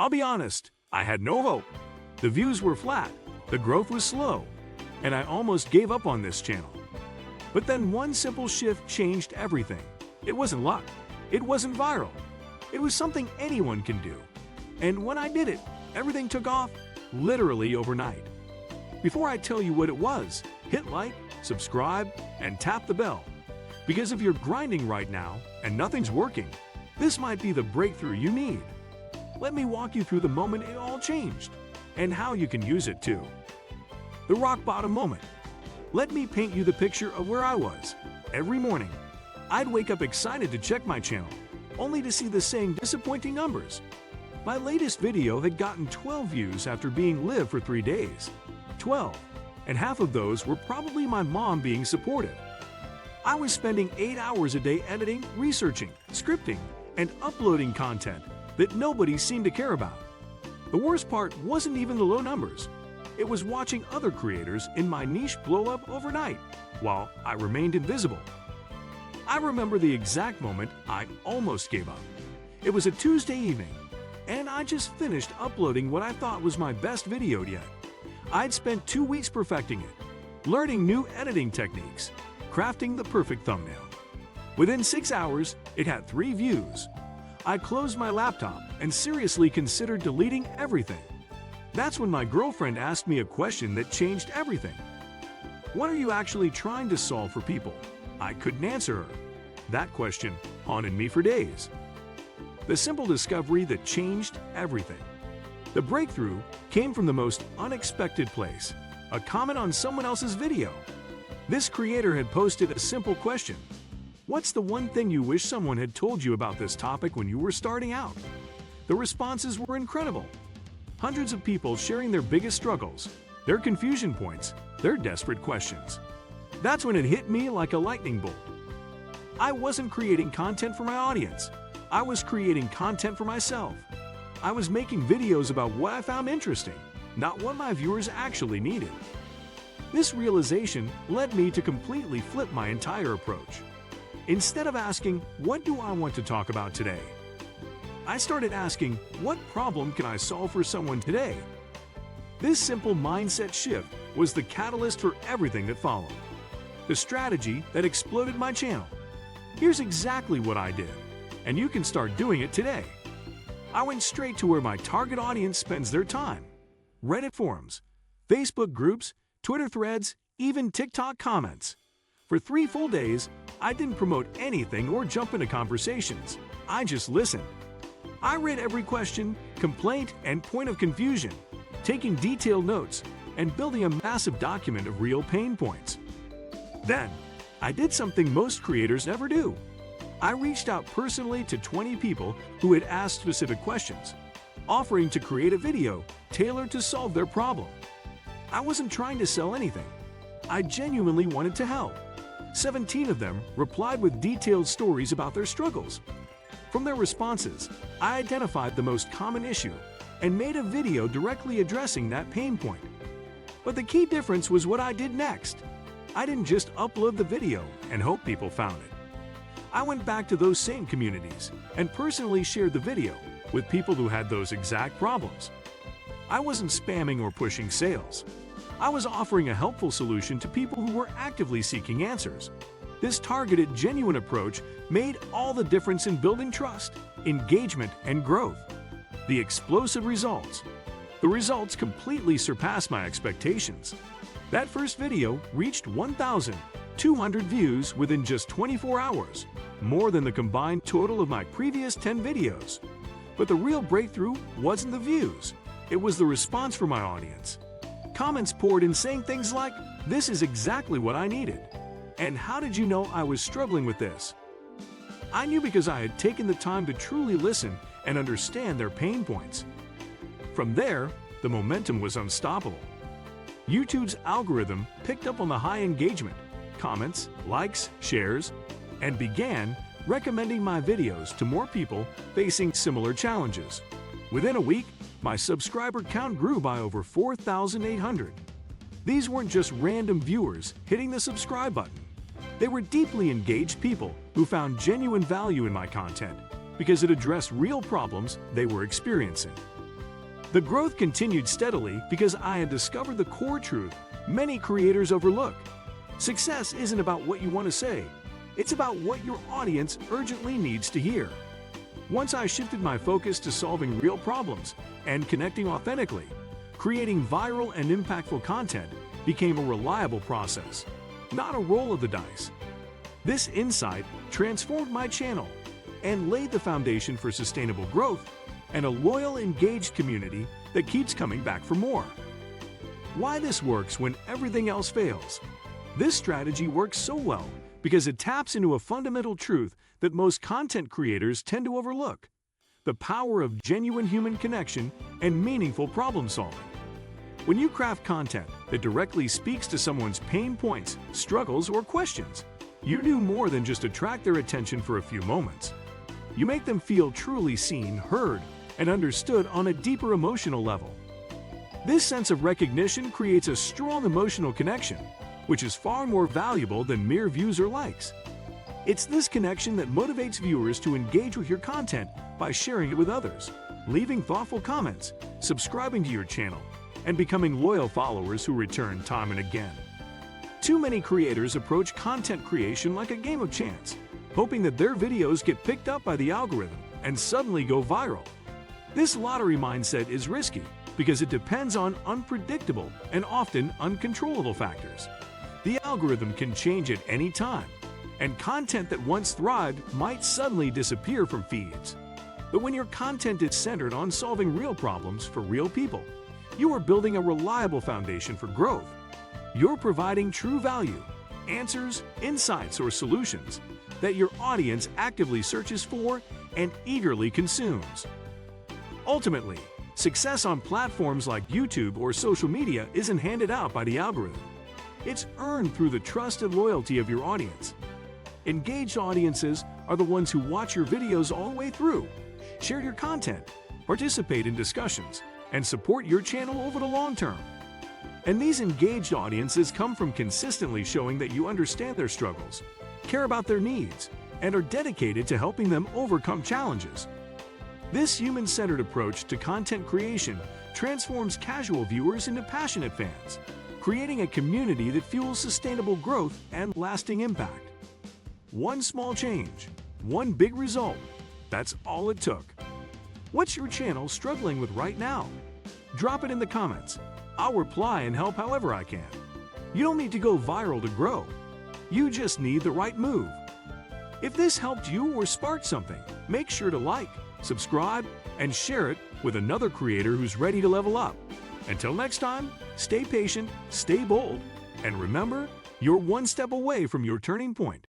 I'll be honest, I had no hope. The views were flat, the growth was slow, and I almost gave up on this channel. But then one simple shift changed everything. It wasn't luck. It wasn't viral. It was something anyone can do. And when I did it, everything took off, literally overnight. Before I tell you what it was, hit like, subscribe, and tap the bell. Because if you're grinding right now and nothing's working, this might be the breakthrough you need. Let me walk you through the moment it all changed, and how you can use it too. The rock bottom moment. Let me paint you the picture of where I was. Every morning, I'd wake up excited to check my channel, only to see the same disappointing numbers. My latest video had gotten 12 views after being live for 3 days. 12, and half of those were probably my mom being supportive. I was spending 8 hours a day editing, researching, scripting, and uploading content that nobody seemed to care about. The worst part wasn't even the low numbers. It was watching other creators in my niche blow up overnight, while I remained invisible. I remember the exact moment I almost gave up. It was a Tuesday evening, and I just finished uploading what I thought was my best video yet. I'd spent 2 weeks perfecting it, learning new editing techniques, crafting the perfect thumbnail. Within 6 hours, it had 3 views. I closed my laptop and seriously considered deleting everything. That's when my girlfriend asked me a question that changed everything. What are you actually trying to solve for people? I couldn't answer her. That question haunted me for days. The simple discovery that changed everything. The breakthrough came from the most unexpected place, a comment on someone else's video. This creator had posted a simple question. What's the one thing you wish someone had told you about this topic when you were starting out? The responses were incredible. Hundreds of people sharing their biggest struggles, their confusion points, their desperate questions. That's when it hit me like a lightning bolt. I wasn't creating content for my audience. I was creating content for myself. I was making videos about what I found interesting, not what my viewers actually needed. This realization led me to completely flip my entire approach. Instead of asking, what do I want to talk about today? I started asking, what problem can I solve for someone today? This simple mindset shift was the catalyst for everything that followed. The strategy that exploded my channel. Here's exactly what I did, and you can start doing it today. I went straight to where my target audience spends their time. Reddit forums, Facebook groups, Twitter threads, even TikTok comments. For 3 full days, I didn't promote anything or jump into conversations. I just listened. I read every question, complaint, and point of confusion, taking detailed notes and building a massive document of real pain points. Then, I did something most creators never do. I reached out personally to 20 people who had asked specific questions, offering to create a video tailored to solve their problem. I wasn't trying to sell anything. I genuinely wanted to help. 17 of them replied with detailed stories about their struggles. From their responses, I identified the most common issue and made a video directly addressing that pain point. But the key difference was what I did next. I didn't just upload the video and hope people found it. I went back to those same communities and personally shared the video with people who had those exact problems. I wasn't spamming or pushing sales. I was offering a helpful solution to people who were actively seeking answers. This targeted, genuine approach made all the difference in building trust, engagement, and growth. The explosive results. The results completely surpassed my expectations. That first video reached 1,200 views within just 24 hours, more than the combined total of my previous 10 videos. But the real breakthrough wasn't the views. It was the response from my audience. Comments poured in saying things like, "This is exactly what I needed." And "How did you know I was struggling with this?" I knew because I had taken the time to truly listen and understand their pain points. From there, the momentum was unstoppable. YouTube's algorithm picked up on the high engagement, comments, likes, shares, and began recommending my videos to more people facing similar challenges. Within a week, my subscriber count grew by over 4,800. These weren't just random viewers hitting the subscribe button. They were deeply engaged people who found genuine value in my content because it addressed real problems they were experiencing. The growth continued steadily because I had discovered the core truth many creators overlook. Success isn't about what you want to say, it's about what your audience urgently needs to hear. Once I shifted my focus to solving real problems and connecting authentically, creating viral and impactful content became a reliable process, not a roll of the dice. This insight transformed my channel and laid the foundation for sustainable growth and a loyal, engaged community that keeps coming back for more. Why this works when everything else fails? This strategy works so well because it taps into a fundamental truth that most content creators tend to overlook: the power of genuine human connection and meaningful problem solving. When you craft content that directly speaks to someone's pain points, struggles, or questions, you do more than just attract their attention for a few moments. You make them feel truly seen, heard, and understood on a deeper emotional level. This sense of recognition creates a strong emotional connection, which is far more valuable than mere views or likes. It's this connection that motivates viewers to engage with your content by sharing it with others, leaving thoughtful comments, subscribing to your channel, and becoming loyal followers who return time and again. Too many creators approach content creation like a game of chance, hoping that their videos get picked up by the algorithm and suddenly go viral. This lottery mindset is risky because it depends on unpredictable and often uncontrollable factors. The algorithm can change at any time, and content that once thrived might suddenly disappear from feeds. But when your content is centered on solving real problems for real people, you are building a reliable foundation for growth. You're providing true value, answers, insights, or solutions that your audience actively searches for and eagerly consumes. Ultimately, success on platforms like YouTube or social media isn't handed out by the algorithm. It's earned through the trust and loyalty of your audience. Engaged audiences are the ones who watch your videos all the way through, share your content, participate in discussions, and support your channel over the long term. And these engaged audiences come from consistently showing that you understand their struggles, care about their needs, and are dedicated to helping them overcome challenges. This human-centered approach to content creation transforms casual viewers into passionate fans, creating a community that fuels sustainable growth and lasting impact. One small change, one big result. That's all it took. What's your channel struggling with right now? Drop it in the comments. I'll reply and help however I can. You don't need to go viral to grow. You just need the right move. If this helped you or sparked something, make sure to like, subscribe, and share it with another creator who's ready to level up. Until next time, stay patient, stay bold, and remember, you're one step away from your turning point.